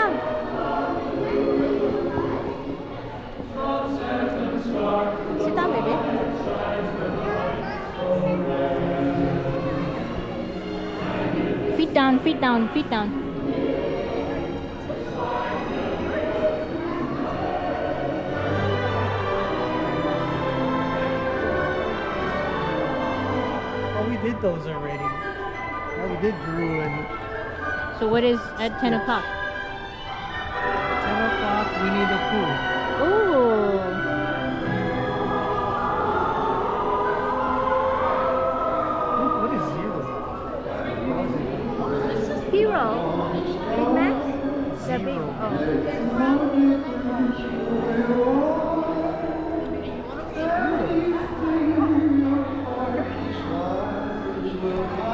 down. Sit down, baby. Feet down, feet down, feet down. Oh, we did those already. Oh, we did Gru and So what is at 10 o'clock? 10 o'clock, Winnie the Pooh. Ooh. What is zero? Hero. Big Mac? The big.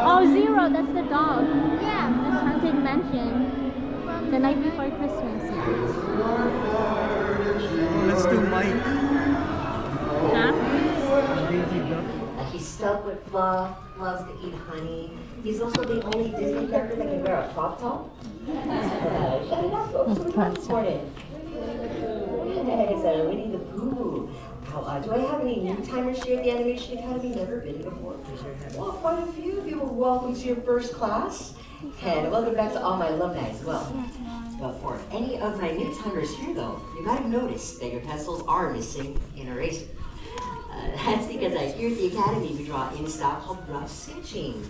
Oh, Zero, that's the dog. Yeah. That's Haunted Mansion. The night before Christmas. Let's do Mike. Huh? Daisy Duck. He's stuck with fluff, loves to eat honey. He's also the only Disney character that can wear a crop top. Shut it up, folks. What are we doing this morning? It's Winnie the Pooh. How, do I have any new timers here at the Animation Academy? Never been before? Well, quite a few of you. Welcome to your first class. And welcome back to all my alumni as well. But for any of my new timers here, though, you might have noticed that your pencils are missing an eraser. That's because here at the Academy, we draw in a style called rough sketching.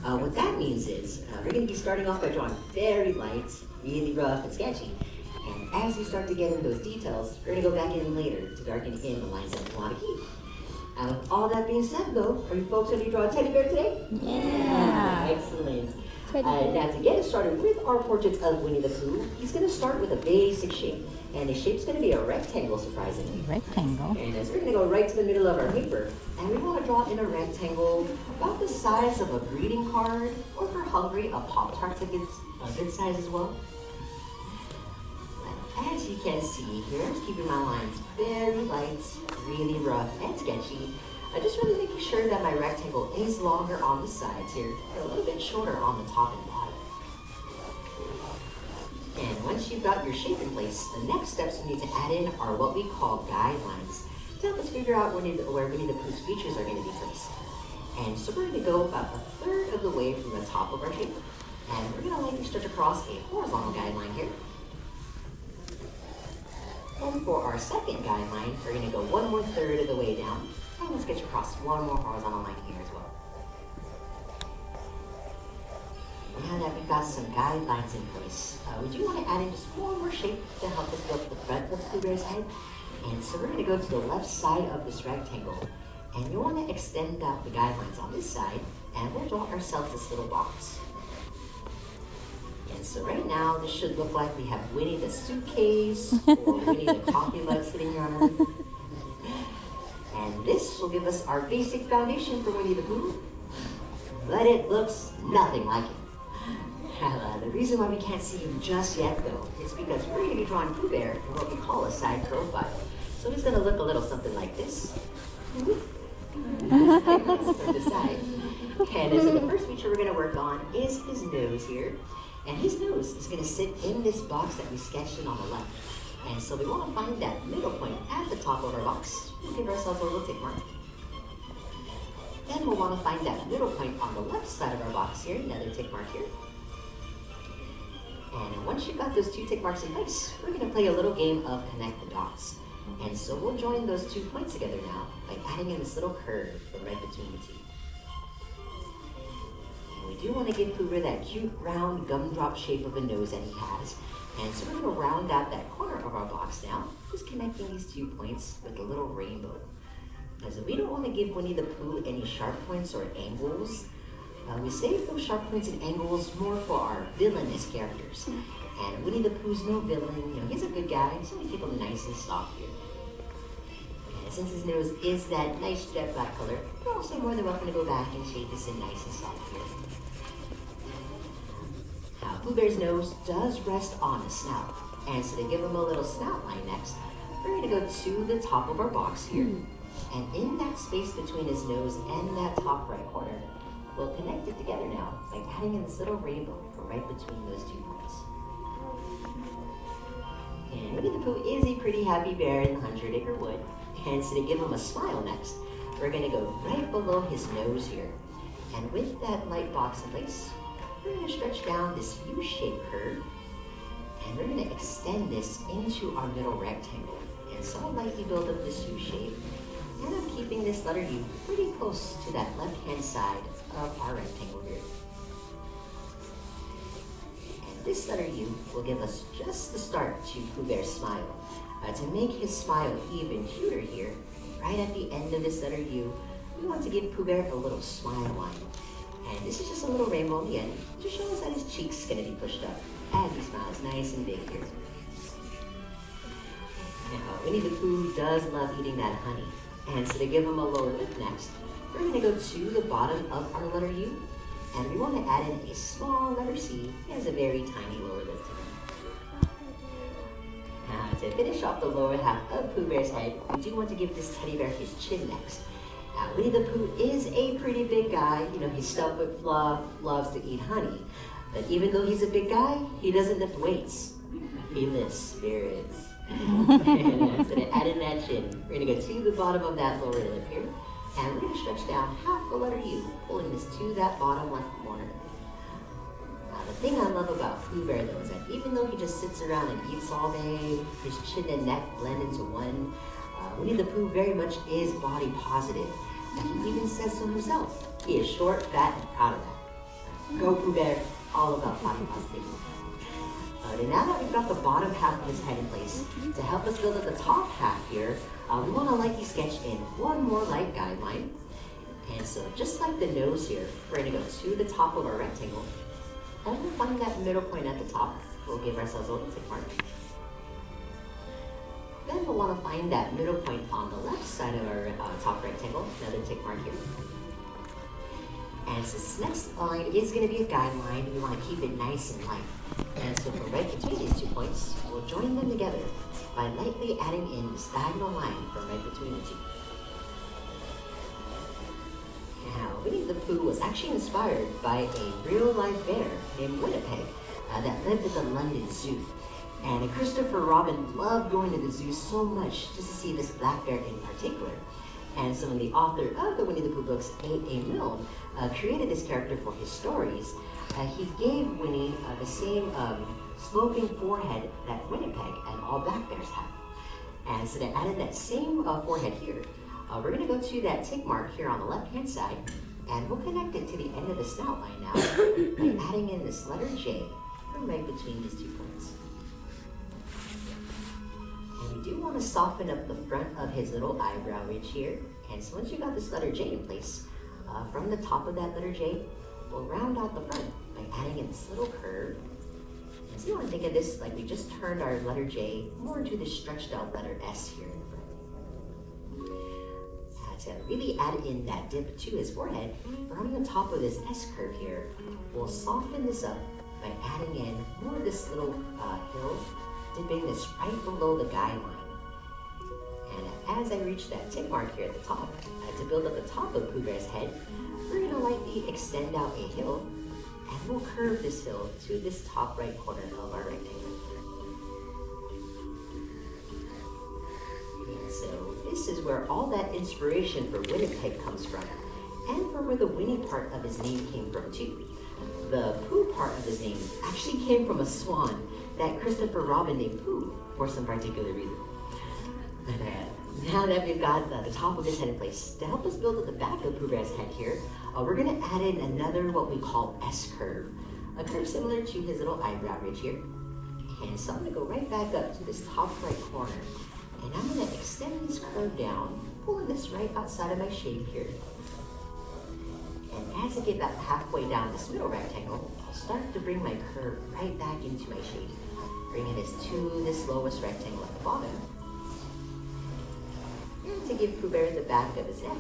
What that means is, we're going to be starting off by drawing very light, really rough and sketchy. And as you start to get into those details, we're going to go back in later to darken in the lines that we want to keep. And with all that being said, though, are you folks ready to draw a teddy bear today? Yeah. Excellent. Now, to get us started with our portraits of Winnie the Pooh, he's going to start with a basic shape. And the shape's going to be a rectangle, surprisingly. Rectangle. And as we're going to go right to the middle of our paper, and we want to draw in a rectangle about the size of a greeting card, or if we're hungry, a Pop-Tart ticket's a good size as well. As you can see here, I'm just keeping my lines very light, really rough and sketchy. I'm just really making sure that my rectangle is longer on the sides here, and a little bit shorter on the top and bottom. And once you've got your shape in place, the next steps we need to add in are what we call guidelines to help us figure out where Winnie the Pooh's features are going to be placed. And so we're going to go about a third of the way from the top of our shape. And we're going to lightly stretch across a horizontal guideline here. And for our second guideline, we're going to go 1/3 of the way down. And let's sketch across one more horizontal line here as well. Now that we've got some guidelines in place, we do want to add in just one more shape to help us go up the front of the Pooh Bear's head. And so we're going to go to the left side of this rectangle. And you want to extend out the guidelines on this side, and we'll draw ourselves this little box. And so right now, this should look like we have Winnie the suitcase, or Winnie the coffee mug sitting here on Earth. And this will give us our basic foundation for Winnie the Pooh, but it looks nothing like it. The reason why we can't see him just yet, though, is because we're going to be drawing Pooh Bear in what we call a side profile. So he's going to look a little something like this. From the side. And so the first feature we're going to work on is his nose here. And his nose is going to sit in this box that we sketched in on the left. And so we want to find that middle point at the top of our box. We'll give ourselves a little tick mark. Then we'll want to find that middle point on the left side of our box here, another tick mark here. And once you've got those two tick marks in place, we're going to play a little game of connect the dots. And so we'll join those 2 points together now by adding in this little curve right between the two. And we do want to give Pooh Bear that cute round gumdrop shape of a nose that he has. And so we're going to round out that corner of our box now, just connecting these 2 points with a little rainbow. As we don't want to give Winnie the Pooh any sharp points or angles. We save those sharp points and angles more for our villainous characters. And Winnie the Pooh's no villain, he's a good guy, so we keep him nice and soft here. And since his nose is that nice jet black color, you're also more than welcome to go back and shape this in nice and soft here. Now, Pooh Bear's nose does rest on a snout, and so to give him a little snout line next, we're going to go to the top of our box here. And in that space between his nose and that top right corner, we'll connect it together now by adding in this little rainbow for right between those 2 points. And Winnie the Pooh is a pretty happy bear in the 100-acre wood. And so to give him a smile next, we're gonna go right below his nose here. And with that light box in place, we're gonna stretch down this U-shaped curve. And we're gonna extend this into our middle rectangle. And so I'll lightly build up this U shape. And I'm keeping this letter U pretty close to that left-hand side of our rectangle here. And this letter U will give us just the start to Pooh Bear's smile. To make his smile even cuter here, right at the end of this letter U, we want to give Pooh Bear a little smile line. And this is just a little rainbow on the end to show us that his cheek's gonna be pushed up as he smiles nice and big here. Now, Winnie the Pooh does love eating that honey. And so to give him a lower lip next, we're gonna go to the bottom of our letter U, and we wanna add in a small letter C as a very tiny lower lip to him. Now, to finish off the lower half of Pooh Bear's head, we do want to give this teddy bear his chin next. Now, Winnie the Pooh is a pretty big guy. You know, he's stuffed with fluff, loves to eat honey. But even though he's a big guy, he doesn't lift weights. He lifts spirits. And so to add in that chin, we're gonna go to the bottom of that lower lip here, and we're gonna stretch down half the letter U, pulling this to that bottom left corner. Now, the thing I love about Pooh Bear though is that even though he just sits around and eats all day, his chin and neck blend into one, Winnie the Pooh very much is body positive. And he even says so himself. He is short, fat, and proud of that. Go Pooh Bear, all about body positivity. And now that we've got the bottom half of his head in place, to help us build up the top half here, we want to lightly sketch in one more light guideline. And so just like the nose here, we're going to go to the top of our rectangle, and we'll find that middle point at the top. We'll give ourselves a little tick mark. Then we'll want to find that middle point on the left side of our top rectangle, another tick mark here. And so this next line is going to be a guideline. We want to keep it nice and light. And so for right between these 2 points, we'll join them together by lightly adding in this diagonal line from right between the two. Now, Winnie the Pooh was actually inspired by a real-life bear named Winnipeg that lived at the London Zoo. And Christopher Robin loved going to the zoo so much just to see this black bear in particular. And so when the author of the Winnie the Pooh books, A.A. Milne, created this character for his stories, he gave Winnie the same sloping forehead that Winnipeg and all black bears have. And so they added that same forehead here. We're going to go to that tick mark here on the left-hand side, and we'll connect it to the end of the snout line now by adding in this letter J from right between these 2 points. And we do want to soften up the front of his little eyebrow ridge here. And so once you got this letter J in place, from the top of that letter J, we'll round out the front by adding in this little curve. And so you want to think of this like we just turned our letter J more into this stretched out letter S here in the front. To really add in that dip to his forehead, around the top of this S curve here, we'll soften this up by adding in more of this little hill, dipping this right below the guideline. And as I reach that tick mark here at the top, to build up the top of Pooh Bear's head, we're going to lightly extend out a hill, and we'll curve this hill to this top right corner of our rectangle. And so this is where all that inspiration for Winnipeg comes from, and from where the Winnie part of his name came from too. The Pooh part of his name actually came from a swan that Christopher Robin named Pooh for some particular reason. Now that we've got the top of his head in place, to help us build up the back of Pooh Bear's head here, we're going to add in another what we call S-curve, a curve similar to his little eyebrow ridge here. And so I'm going to go right back up to this top right corner, and I'm going to extend this curve down, pulling this right outside of my shape here. And as I get about halfway down this middle rectangle, I'll start to bring my curve right back into my shape, bringing this to this lowest rectangle at the bottom. And to give Pooh Bear the back of his neck,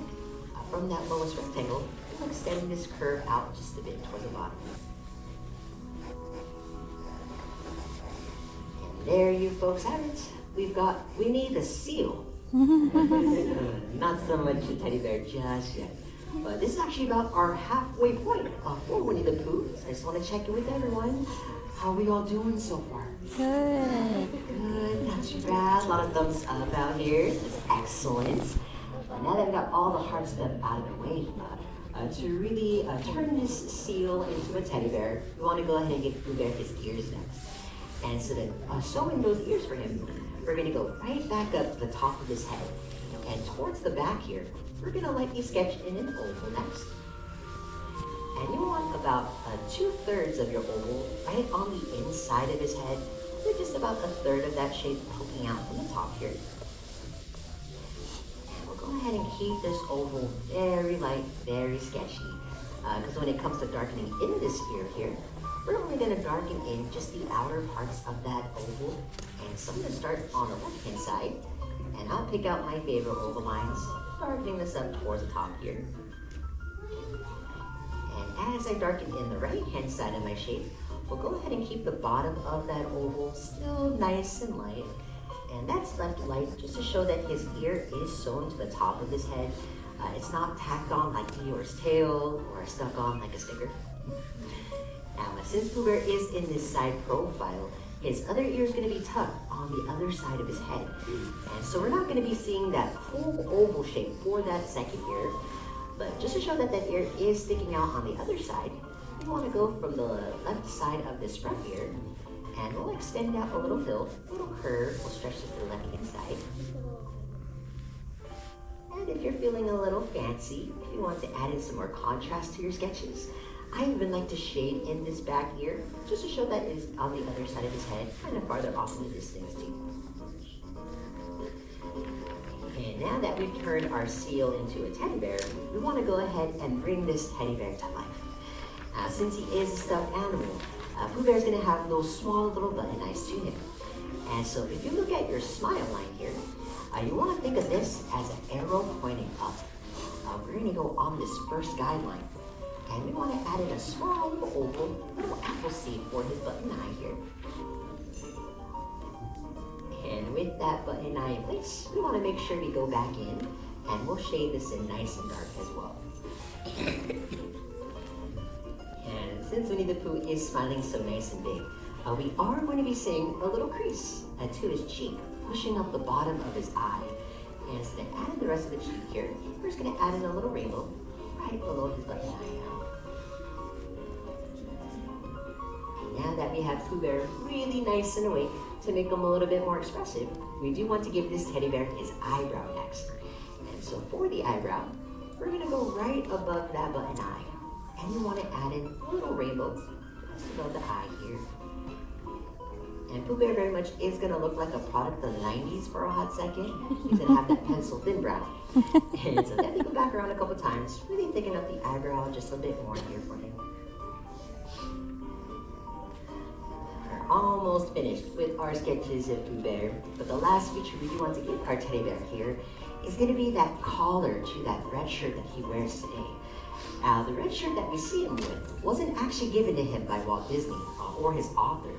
from that lowest rectangle, we'll extend this curve out just a bit towards the bottom. And there you folks have it. We've got Winnie the Seal. Not so much a teddy bear just yet. But this is actually about our halfway point for Winnie the Pooh. So I just want to check in with everyone. How are we all doing so far? Good. Good, not too bad. A lot of thumbs up out here. That's excellent. Now that we got all the hard stuff out of the way, to really turn this seal into a teddy bear, we want to go ahead and give Pooh Bear his ears next. And so that sewing those ears for him, we're going to go right back up the top of his head. And towards the back here, we're going to lightly sketch in an oval next. And you want about 2/3 of your oval right on the inside of his head, with just about 1/3 of that shape poking out from the top here. And we'll go ahead and keep this oval very light, very sketchy. Because when it comes to darkening in this ear here, we're only going to darken in just the outer parts of that oval. And so I'm going to start on the left-hand side, and I'll pick out my favorite oval lines, darkening this up towards the top here. And as I darken in the right-hand side of my shape, we'll go ahead and keep the bottom of that oval still nice and light. And that's left light just to show that his ear is sewn to the top of his head. It's not tacked on like Eeyore's tail or stuck on like a sticker. Now, since Pooh Bear is in this side profile, his other ear is going to be tucked on the other side of his head. And so we're not going to be seeing that full oval shape for that second ear. But just to show that that ear is sticking out on the other side, we want to go from the left side of this front ear, and we'll extend out a little hill, a little curve. We'll stretch this to the left-hand side. And if you're feeling a little fancy, if you want to add in some more contrast to your sketches, I even like to shade in this back ear, just to show that it is on the other side of his head, kind of farther off in the distance too. And now that we've turned our seal into a teddy bear, we want to go ahead and bring this teddy bear to life. Since he is a stuffed animal, Pooh Bear is going to have those small little button eyes to him. And so if you look at your smile line here, you want to think of this as an arrow pointing up. We're going to go on this first guideline. And we want to add in a small little oval, little apple seed for his button eye here. And with that button eye in place, we want to make sure we go back in, and we'll shade this in nice and dark as well. And since Winnie the Pooh is smiling so nice and big, we are going to be seeing a little crease to his cheek, pushing up the bottom of his eye. And so to add in the rest of the cheek here, we're just going to add in a little rainbow right below his button eye now. Now that we have Pooh Bear really nice and awake, to make him a little bit more expressive, we do want to give this teddy bear his eyebrow next. And so for the eyebrow, we're going to go right above that button eye. And we want to add in a little rainbow just above the eye here. And Pooh Bear very much is going to look like a product of the 90s for a hot second. He's going to have that pencil thin brow. And so then we go back around a couple times, really thicken up the eyebrow just a bit more here for him. Almost finished with our sketches of Pooh Bear, but the last feature we do want to give our teddy bear here is going to be that collar to that red shirt that he wears today. Now, the red shirt that we see him with wasn't actually given to him by Walt Disney or his author.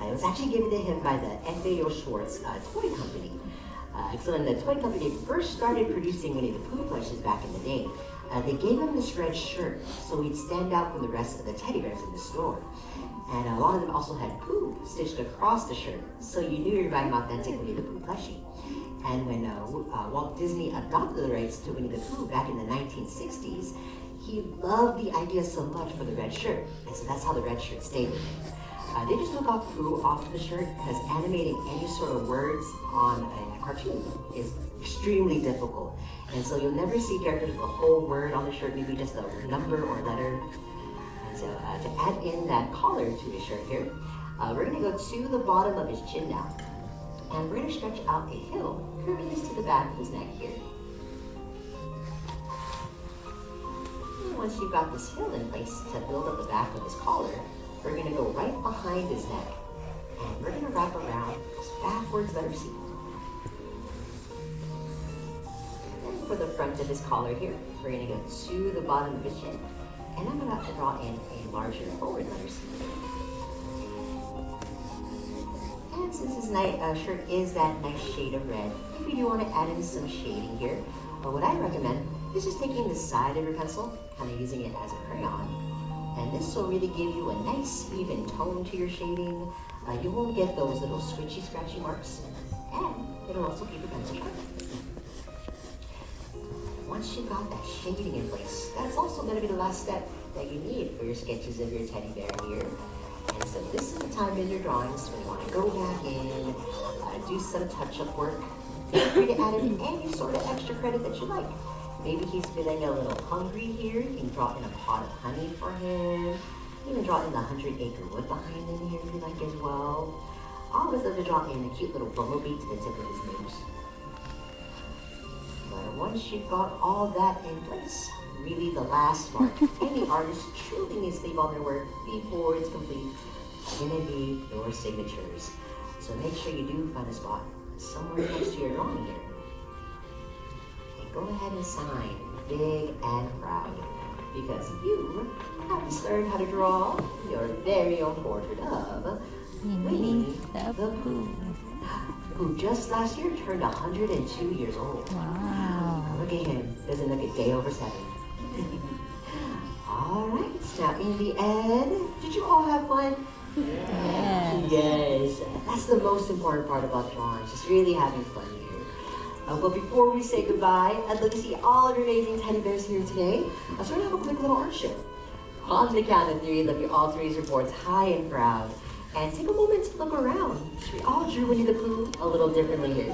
It was actually given to him by the F.A.O. Schwartz toy company. So when the toy company first started producing Winnie the Pooh plushes back in the day, they gave him this red shirt so he'd stand out from the rest of the teddy bears in the store. And a lot of them also had Pooh stitched across the shirt, so you knew you were buying an authentic Winnie the Pooh plushie. And when Walt Disney adopted the rights to Winnie the Pooh back in the 1960s, he loved the idea so much for the red shirt, and so that's how the red shirt stayed with him. They just took off Pooh off the shirt because animating any sort of words on a cartoon is extremely difficult. And so you'll never see characters with a whole word on the shirt, maybe just a number or letter. So to add in that collar to his shirt here, we're going to go to the bottom of his chin now. And we're going to stretch out a hill, curving this to the back of his neck here. And once you've got this hill in place to build up the back of his collar, we're going to go right behind his neck. And we're going to wrap around this backwards letter C. And for the front of his collar here, we're going to go to the bottom of his chin. And I'm about to draw in a larger forward letter C. And since his shirt is that nice shade of red, if you do want to add in some shading here, what I recommend is just taking the side of your pencil, kind of using it as a crayon. And this will really give you a nice even tone to your shading. You won't get those little switchy, scratchy marks. And it'll also keep your pencil sharp. Once you've got that shading in place, that's also going to be the last step that you need for your sketches of your teddy bear here. And so this is the time in your drawings when you want to go back in, do some touch-up work. Feel free to add in any sort of extra credit that you like. Maybe he's feeling a little hungry here. You can draw in a pot of honey for him. You can draw in the 100-acre wood behind him here if you like as well. I always love to draw in a cute little bumblebee to the tip of his nose. But once you've got all that in place, really the last mark any artist truly needs to leave on their work before it's complete is going to be your signatures. So make sure you do find a spot somewhere next to your drawing here. And go ahead and sign big and proud, because you have just learned how to draw your very own portrait of Winnie the Pooh, who just last year turned 102 years old. Wow. Look at him, doesn't look a day over 7. All right, now in the end, did you all have fun? Yes. Yes, that's the most important part about drawing, just really having fun here. But before we say goodbye, I'd love to see all of your amazing teddy bears here today. So we're gonna have a quick little art show. On the count of 3, let you all raise your boards high and proud. And take a moment to look around. We all drew Winnie the Pooh a little differently here.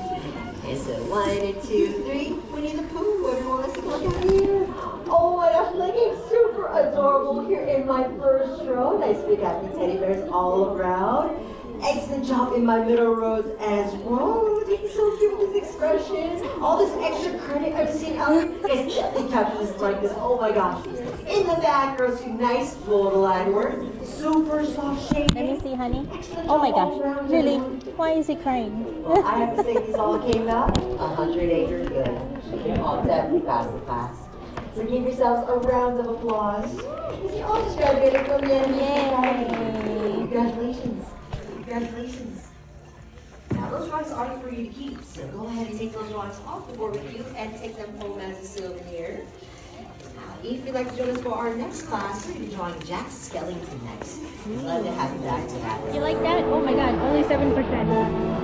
And so 1 and 2, 3, Winnie the Pooh. Everyone, let's take a look at here. Oh my gosh, looking super adorable here in my first row. Nice big happy teddy bears all around. Excellent job in my middle rows as well. It's so cute with this expression. All this extra credit I've seen out here. Guys, definitely capture this like this. Oh my gosh. In the back row, some nice bold line work. Super soft shading. Let me see, honey. Oh my gosh. Really? Why is he crying? Well, I have to say these all came out 100 acres good. They all definitely passed the class. So give yourselves a round of applause. You all just graduated from the Yay. Congratulations. Congratulations. Now those drawings aren't for you to keep, so go ahead and take those drawings off the board with you and take them home as a souvenir. If you'd like to join us for our next class, we're going to be drawing Jack Skellington next. We'd love to have you back to that. You like that? Oh my god, only 7%.